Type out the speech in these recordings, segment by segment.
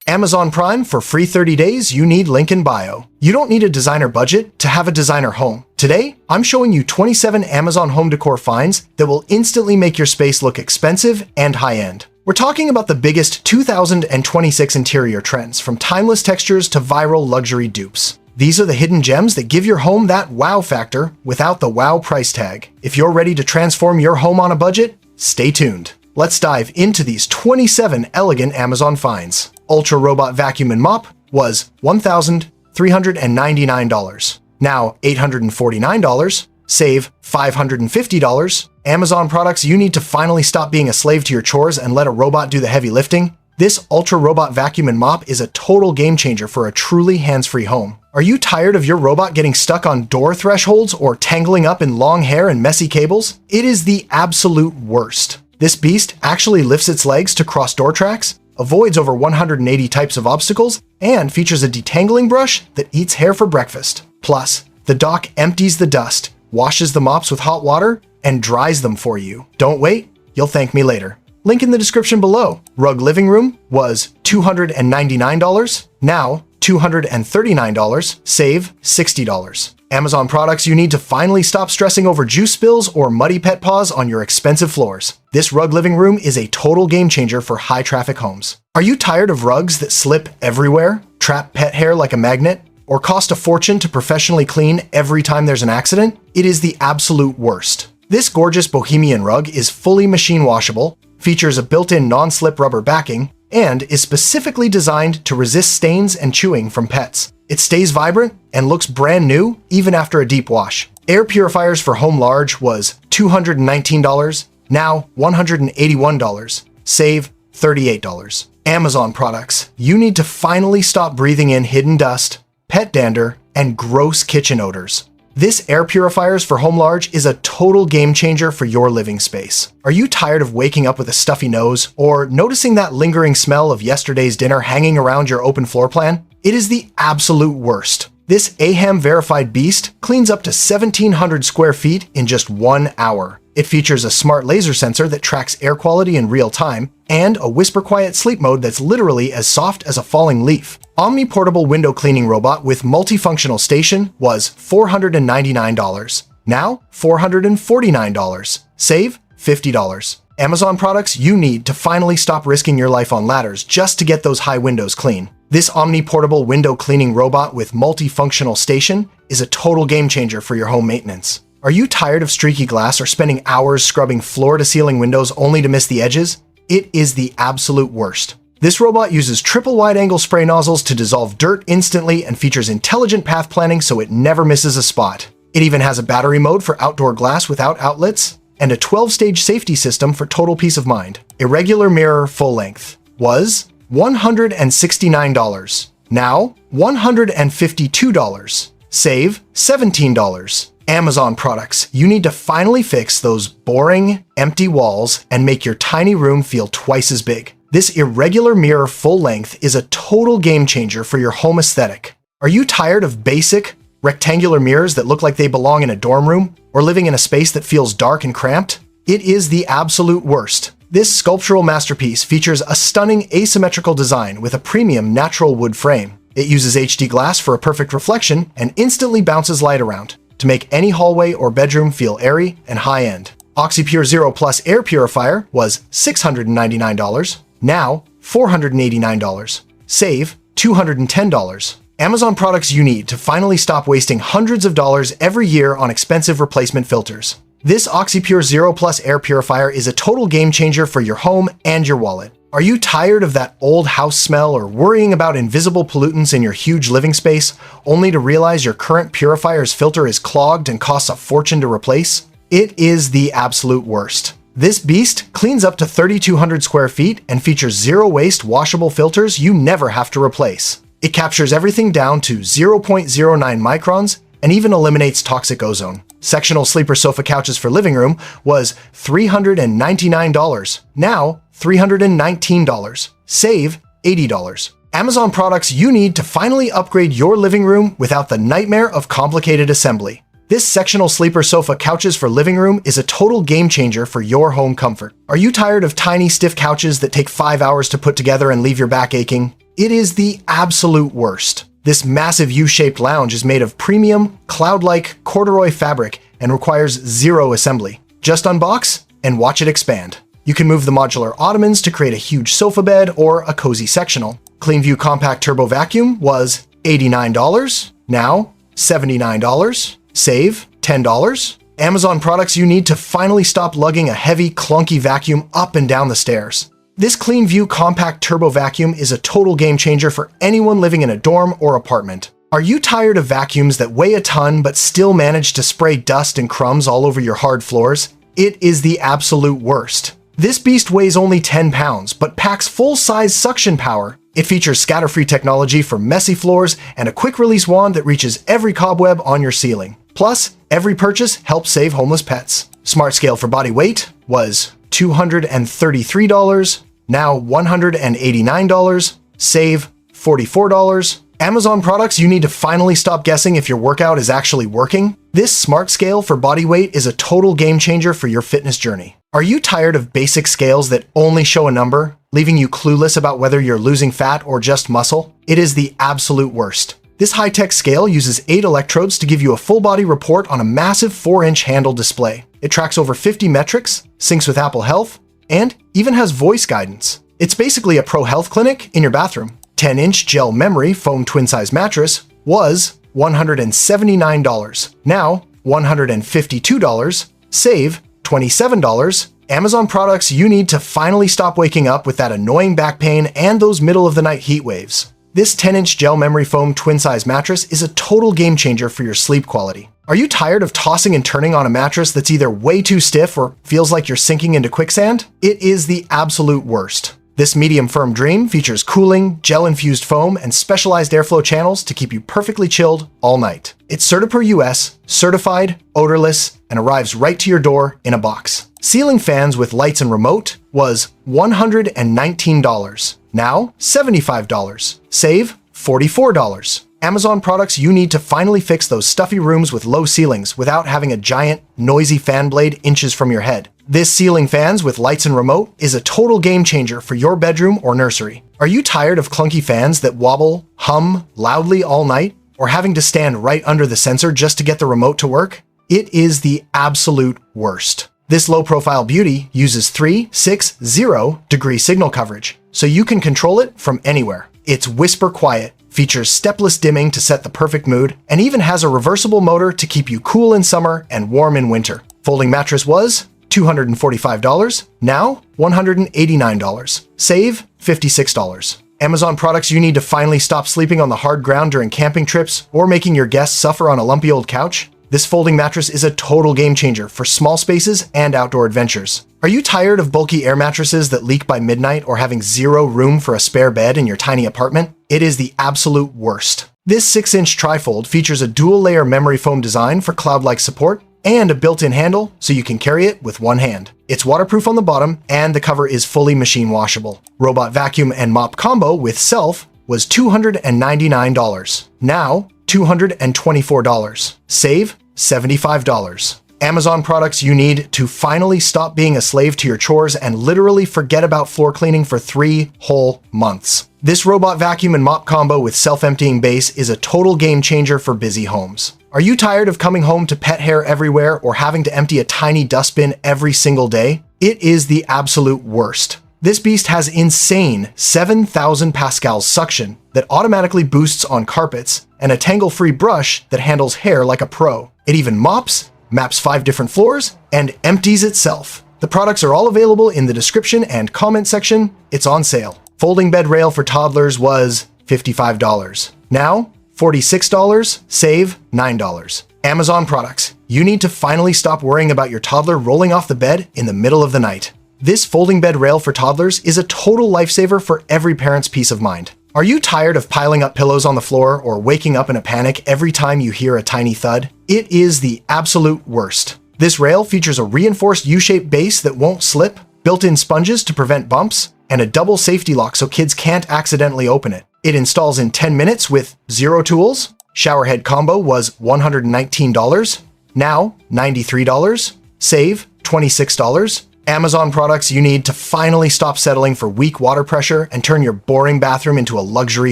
Amazon Prime for free 30 days, you need link in bio. You don't need a designer budget to have a designer home. Today, I'm showing you 27 Amazon home decor finds that will instantly make your space look expensive and high-end. We're talking about the biggest 2026 interior trends, from timeless textures to viral luxury dupes. These are the hidden gems that give your home that wow factor without the wow price tag. If you're ready to transform your home on a budget, stay tuned. Let's dive into these 27 elegant Amazon finds. Ultra Robot Vacuum and Mop was $1,399. Now $849. Save $550. Amazon products you need to finally stop being a slave to your chores and let a robot do the heavy lifting. This Ultra Robot Vacuum and Mop is a total game changer for a truly hands-free home. Are you tired of your robot getting stuck on door thresholds or tangling up in long hair and messy cables? It is the absolute worst. This beast actually lifts its legs to cross door tracks, avoids over 180 types of obstacles, and features a detangling brush that eats hair for breakfast. Plus, the dock empties the dust, washes the mops with hot water, and dries them for you. Don't wait, you'll thank me later. Link in the description below. Rug Living Room was $299. Now $239. Save $60. Amazon products you need to finally stop stressing over juice spills or muddy pet paws on your expensive floors. This Rug Living Room is a total game changer for high-traffic homes. Are you tired of rugs that slip everywhere, trap pet hair like a magnet, or cost a fortune to professionally clean every time there's an accident? It is the absolute worst. This gorgeous bohemian rug is fully machine washable, features a built-in non-slip rubber backing, and is specifically designed to resist stains and chewing from pets. It stays vibrant and looks brand new even after a deep wash. Air Purifiers for Home Large was $219. Now $181. Save $38. Amazon products you need to finally stop breathing in hidden dust, pet dander, and gross kitchen odors. This Air Purifiers for Home Large is a total game changer for your living space. Are you tired of waking up with a stuffy nose or noticing that lingering smell of yesterday's dinner hanging around your open floor plan? It is the absolute worst. This AHAM verified beast cleans up to 1,700 square feet in just 1 hour. It features a smart laser sensor that tracks air quality in real time and a whisper quiet sleep mode that's literally as soft as a falling leaf. Omni portable window cleaning robot with multifunctional station was $499. Now $449. Save $50. Amazon products you need to finally stop risking your life on ladders just to get those high windows clean. This Omni portable window cleaning robot with multifunctional station is a total game changer for your home maintenance. Are you tired of streaky glass or spending hours scrubbing floor-to-ceiling windows only to miss the edges? It is the absolute worst. This robot uses triple wide-angle spray nozzles to dissolve dirt instantly and features intelligent path planning so it never misses a spot. It even has a battery mode for outdoor glass without outlets and a 12-stage safety system for total peace of mind. Irregular mirror full length was $169. Now $152. Save $17. Amazon products you need to finally fix those boring, empty walls and make your tiny room feel twice as big. This Irregular mirror full length is a total game changer for your home aesthetic. Are you tired of basic, rectangular mirrors that look like they belong in a dorm room or living in a space that feels dark and cramped? It is the absolute worst. This sculptural masterpiece features a stunning asymmetrical design with a premium natural wood frame. It uses HD glass for a perfect reflection and instantly bounces light around to make any hallway or bedroom feel airy and high-end. OxyPure Zero Plus Air Purifier was $699. Now $489. Save $210. Amazon products you need to finally stop wasting hundreds of dollars every year on expensive replacement filters. This OxyPure Zero Plus Air Purifier is a total game changer for your home and your wallet. Are you tired of that old house smell or worrying about invisible pollutants in your huge living space, only to realize your current purifier's filter is clogged and costs a fortune to replace? It is the absolute worst. This beast cleans up to 3,200 square feet and features zero-waste washable filters you never have to replace. It captures everything down to 0.09 microns and even eliminates toxic ozone. Sectional sleeper sofa couches for living room was $399. Now $319. Save $80. Amazon products you need to finally upgrade your living room without the nightmare of complicated assembly. This sectional sleeper sofa couches for living room is a total game changer for your home comfort. Are you tired of tiny, stiff couches that take 5 hours to put together and leave your back aching? It is the absolute worst. This massive U-shaped lounge is made of premium, cloud-like corduroy fabric and requires zero assembly. Just unbox and watch it expand. You can move the modular ottomans to create a huge sofa bed or a cozy sectional. CleanView Compact Turbo Vacuum was $89, now $79. Save $10. Amazon products you need to finally stop lugging a heavy, clunky vacuum up and down the stairs. This CleanView Compact Turbo Vacuum is a total game changer for anyone living in a dorm or apartment. Are you tired of vacuums that weigh a ton but still manage to spray dust and crumbs all over your hard floors? It is the absolute worst. This beast weighs only 10 pounds, but packs full-size suction power. It features scatter-free technology for messy floors and a quick-release wand that reaches every cobweb on your ceiling. Plus, every purchase helps save homeless pets. Smart Scale for body weight was $233, now $189. Save $44. Amazon products you need to finally stop guessing if your workout is actually working. This Smart Scale for body weight is a total game changer for your fitness journey. Are you tired of basic scales that only show a number, leaving you clueless about whether you're losing fat or just muscle? It is the absolute worst. This high-tech scale uses 8 electrodes to give you a full-body report on a massive 4-inch handle display. It tracks over 50 metrics, syncs with Apple Health, and even has voice guidance. It's basically a pro health clinic in your bathroom. 10-inch gel memory foam twin-size mattress was $179, now $152. Save $27. Amazon products you need to finally stop waking up with that annoying back pain and those middle-of-the-night heat waves. This 10-inch gel memory foam twin-size mattress is a total game changer for your sleep quality. Are you tired of tossing and turning on a mattress that's either way too stiff or feels like you're sinking into quicksand? It is the absolute worst. This medium firm dream features cooling, gel-infused foam, and specialized airflow channels to keep you perfectly chilled all night. It's Certipur US, certified, odorless, and arrives right to your door in a box. Ceiling fans with lights and remote was $119, now $75. Save $44. Amazon products you need to finally fix those stuffy rooms with low ceilings without having a giant, noisy fan blade inches from your head. This ceiling fans with lights and remote is a total game changer for your bedroom or nursery. Are you tired of clunky fans that wobble, hum loudly all night, or having to stand right under the sensor just to get the remote to work? It is the absolute worst. This low-profile beauty uses 360-degree signal coverage, so you can control it from anywhere. It's whisper quiet, features stepless dimming to set the perfect mood, and even has a reversible motor to keep you cool in summer and warm in winter. Folding mattress was $245, now $189. Save $56. Amazon products you need to finally stop sleeping on the hard ground during camping trips or making your guests suffer on a lumpy old couch. This folding mattress is a total game changer for small spaces and outdoor adventures. Are you tired of bulky air mattresses that leak by midnight or having zero room for a spare bed in your tiny apartment? It is the absolute worst. This 6-inch trifold features a dual-layer memory foam design for cloud-like support and a built-in handle so you can carry it with one hand. It's waterproof on the bottom and the cover is fully machine washable. Robot vacuum and mop combo with self was $299, now $224. Save $75. Amazon products you need to finally stop being a slave to your chores and literally forget about floor cleaning for 3 whole months. This robot vacuum and mop combo with self-emptying base is a total game changer for busy homes. Are you tired of coming home to pet hair everywhere or having to empty a tiny dustbin every single day? It is the absolute worst. This beast has insane 7,000 pascals suction that automatically boosts on carpets and a tangle-free brush that handles hair like a pro. It even mops, maps 5 different floors, and empties itself. The products are all available in the description and comment section. It's on sale. Folding bed rail for toddlers was $55. Now, $46, save $9. Amazon products. You need to finally stop worrying about your toddler rolling off the bed in the middle of the night. This folding bed rail for toddlers is a total lifesaver for every parent's peace of mind. Are you tired of piling up pillows on the floor or waking up in a panic every time you hear a tiny thud? It is the absolute worst. This rail features a reinforced U-shaped base that won't slip, built-in sponges to prevent bumps, and a double safety lock so kids can't accidentally open it. It installs in 10 minutes with 0 tools. Showerhead combo was $119, now $93. Save $26. Amazon products you need to finally stop settling for weak water pressure and turn your boring bathroom into a luxury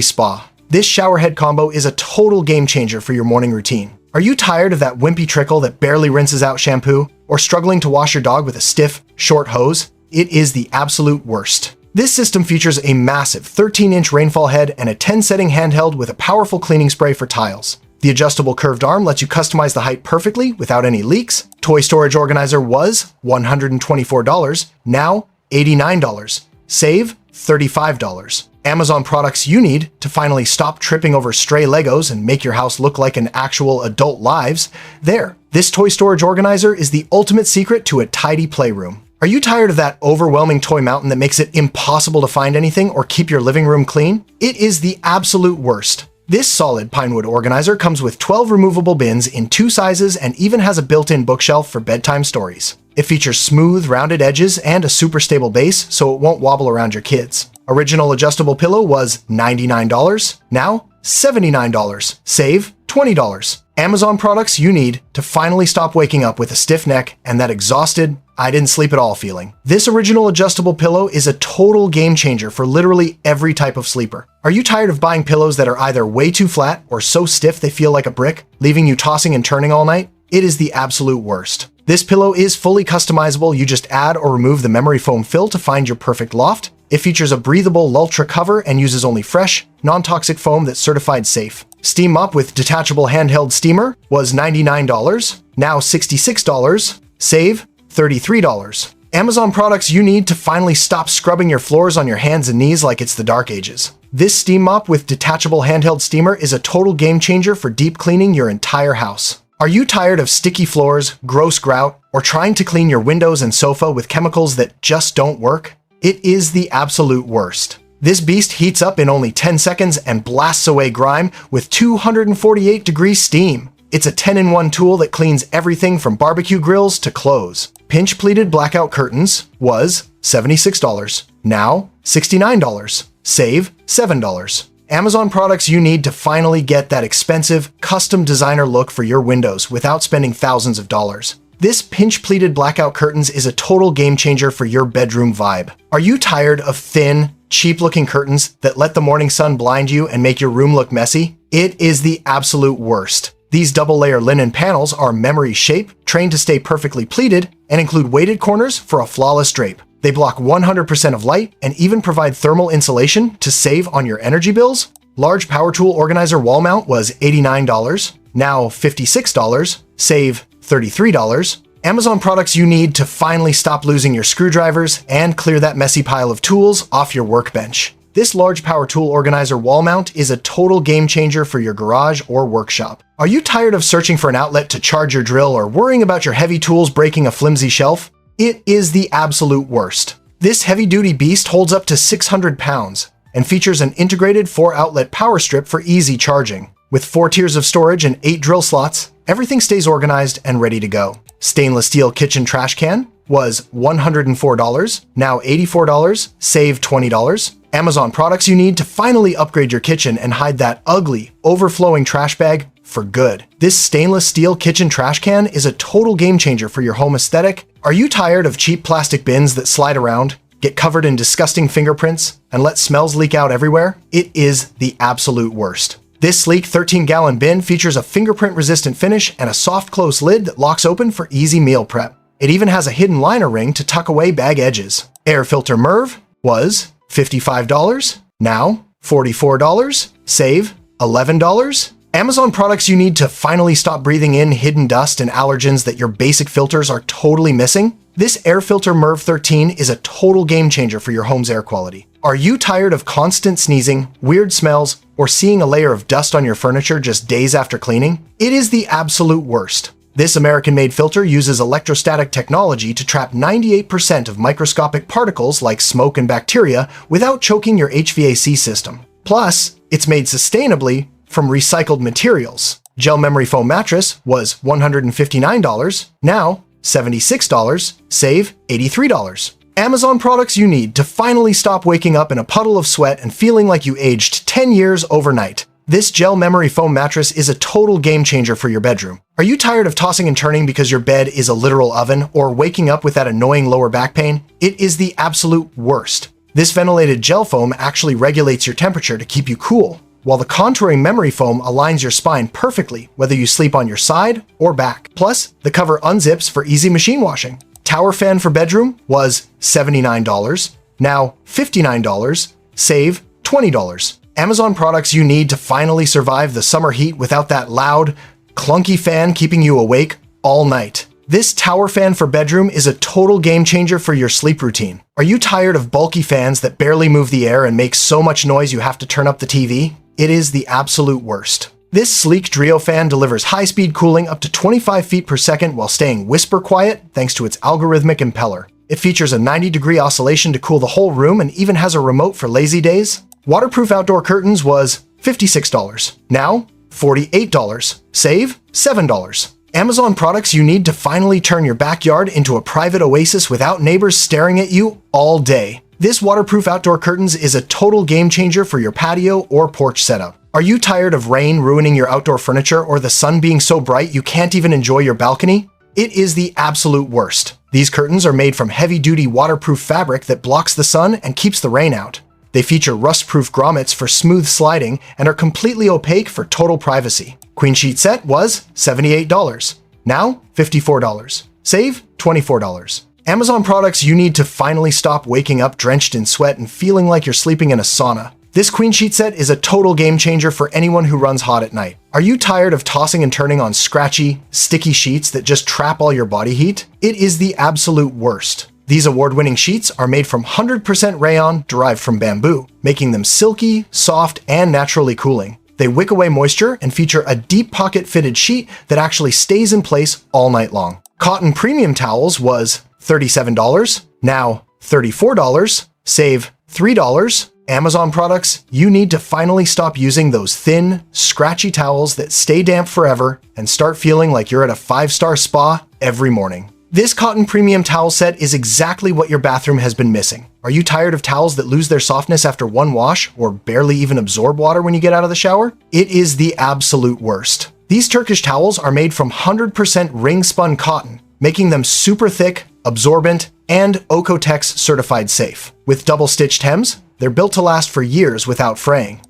spa. This shower head combo is a total game changer for your morning routine. Are you tired of that wimpy trickle that barely rinses out shampoo? Or struggling to wash your dog with a stiff, short hose? It is the absolute worst. This system features a massive 13-inch rainfall head and a 10-setting handheld with a powerful cleaning spray for tiles. The adjustable curved arm lets you customize the height perfectly without any leaks. Toy storage organizer was $124, now $89. Save $35. Amazon products you need to finally stop tripping over stray Legos and make your house look like an actual adult lives. There. This toy storage organizer is the ultimate secret to a tidy playroom. Are you tired of that overwhelming toy mountain that makes it impossible to find anything or keep your living room clean? It is the absolute worst. This solid pinewood organizer comes with 12 removable bins in 2 sizes and even has a built-in bookshelf for bedtime stories. It features smooth, rounded edges and a super stable base so it won't wobble around your kids. Original adjustable pillow was $99, now $79. Save $20. Amazon products you need to finally stop waking up with a stiff neck and that exhausted, I didn't sleep at all feeling. This original adjustable pillow is a total game changer for literally every type of sleeper. Are you tired of buying pillows that are either way too flat or so stiff they feel like a brick, leaving you tossing and turning all night? It is the absolute worst. This pillow is fully customizable. You just add or remove the memory foam fill to find your perfect loft. It features a breathable Lultra cover and uses only fresh, non-toxic foam that's certified safe. Steam Mop with detachable handheld steamer was $99, now $66. Save $33. Amazon products you need to finally stop scrubbing your floors on your hands and knees like it's the dark ages. This steam mop with detachable handheld steamer is a total game changer for deep cleaning your entire house. Are you tired of sticky floors, gross grout, or trying to clean your windows and sofa with chemicals that just don't work? It is the absolute worst. This beast heats up in only 10 seconds and blasts away grime with 248-degree steam. It's a 10-in-1 tool that cleans everything from barbecue grills to clothes. Pinch pleated blackout curtains was $76, now $69. Save $7. Amazon products you need to finally get that expensive, custom designer look for your windows without spending thousands of dollars. This pinch pleated blackout curtains is a total game changer for your bedroom vibe. Are you tired of thin, cheap-looking curtains that let the morning sun blind you and make your room look messy? It is the absolute worst. These double-layer linen panels are memory shape, trained to stay perfectly pleated, and include weighted corners for a flawless drape. They block 100% of light and even provide thermal insulation to save on your energy bills. Large power tool organizer wall mount was $89, now $56. Save $33. Amazon products you need to finally stop losing your screwdrivers and clear that messy pile of tools off your workbench. This large power tool organizer wall mount is a total game changer for your garage or workshop. Are you tired of searching for an outlet to charge your drill or worrying about your heavy tools breaking a flimsy shelf? It is the absolute worst. This heavy-duty beast holds up to 600 pounds and features an integrated 4-outlet power strip for easy charging. With 4 tiers of storage and 8 drill slots, everything stays organized and ready to go. Stainless steel kitchen trash can was $104, now $84. Save $20. Amazon products you need to finally upgrade your kitchen and hide that ugly, overflowing trash bag for good. This stainless steel kitchen trash can is a total game changer for your home aesthetic. Are you tired of cheap plastic bins that slide around, get covered in disgusting fingerprints, and let smells leak out everywhere? It is the absolute worst. This sleek 13-gallon bin features a fingerprint-resistant finish and a soft-close lid that locks open for easy meal prep. It even has a hidden liner ring to tuck away bag edges. Air Filter MERV was $55, now $44. Save $11. Amazon products you need to finally stop breathing in hidden dust and allergens that your basic filters are totally missing? This Air Filter MERV 13 is a total game changer for your home's air quality. Are you tired of constant sneezing, weird smells, or seeing a layer of dust on your furniture just days after cleaning? It is the absolute worst. This American-made filter uses electrostatic technology to trap 98% of microscopic particles like smoke and bacteria without choking your HVAC system. Plus, it's made sustainably from recycled materials. Gel memory foam mattress was $159, now $76. Save $83. Amazon products you need to finally stop waking up in a puddle of sweat and feeling like you aged 10 years overnight. This gel memory foam mattress is a total game changer for your bedroom. Are you tired of tossing and turning because your bed is a literal oven, or waking up with that annoying lower back pain? It is the absolute worst. This ventilated gel foam actually regulates your temperature to keep you cool, while the contouring memory foam aligns your spine perfectly whether you sleep on your side or back. Plus, the cover unzips for easy machine washing. Tower fan for bedroom was $79, now $59, save $20. Amazon products you need to finally survive the summer heat without that loud, clunky fan keeping you awake all night. This tower fan for bedroom is a total game changer for your sleep routine. Are you tired of bulky fans that barely move the air and make so much noise you have to turn up the TV? It is the absolute worst. This sleek Drio fan delivers high-speed cooling up to 25 feet per second while staying whisper quiet thanks to its algorithmic impeller. It features a 90-degree oscillation to cool the whole room and even has a remote for lazy days. Waterproof outdoor curtains was $56, now $48, save $7. Amazon products you need to finally turn your backyard into a private oasis without neighbors staring at you all day. This waterproof outdoor curtains is a total game changer for your patio or porch setup. Are you tired of rain ruining your outdoor furniture or the sun being so bright you can't even enjoy your balcony? It is the absolute worst. These curtains are made from heavy-duty waterproof fabric that blocks the sun and keeps the rain out. They feature rust-proof grommets for smooth sliding and are completely opaque for total privacy. Queen sheet set was $78, now $54, save $24. Amazon products you need to finally stop waking up drenched in sweat and feeling like you're sleeping in a sauna. This queen sheet set is a total game changer for anyone who runs hot at night. Are you tired of tossing and turning on scratchy, sticky sheets that just trap all your body heat? It is the absolute worst. These award-winning sheets are made from 100% rayon derived from bamboo, making them silky, soft, and naturally cooling. They wick away moisture and feature a deep pocket-fitted sheet that actually stays in place all night long. Cotton premium towels was $37, now $34, save $3. Amazon products you need to finally stop using those thin, scratchy towels that stay damp forever and start feeling like you're at a 5-star spa every morning. This cotton premium towel set is exactly what your bathroom has been missing. Are you tired of towels that lose their softness after one wash or barely even absorb water when you get out of the shower? It is the absolute worst. These Turkish towels are made from 100% ring-spun cotton, making them super thick, absorbent, and Oeko-Tex certified safe. With double-stitched hems, they're built to last for years without fraying.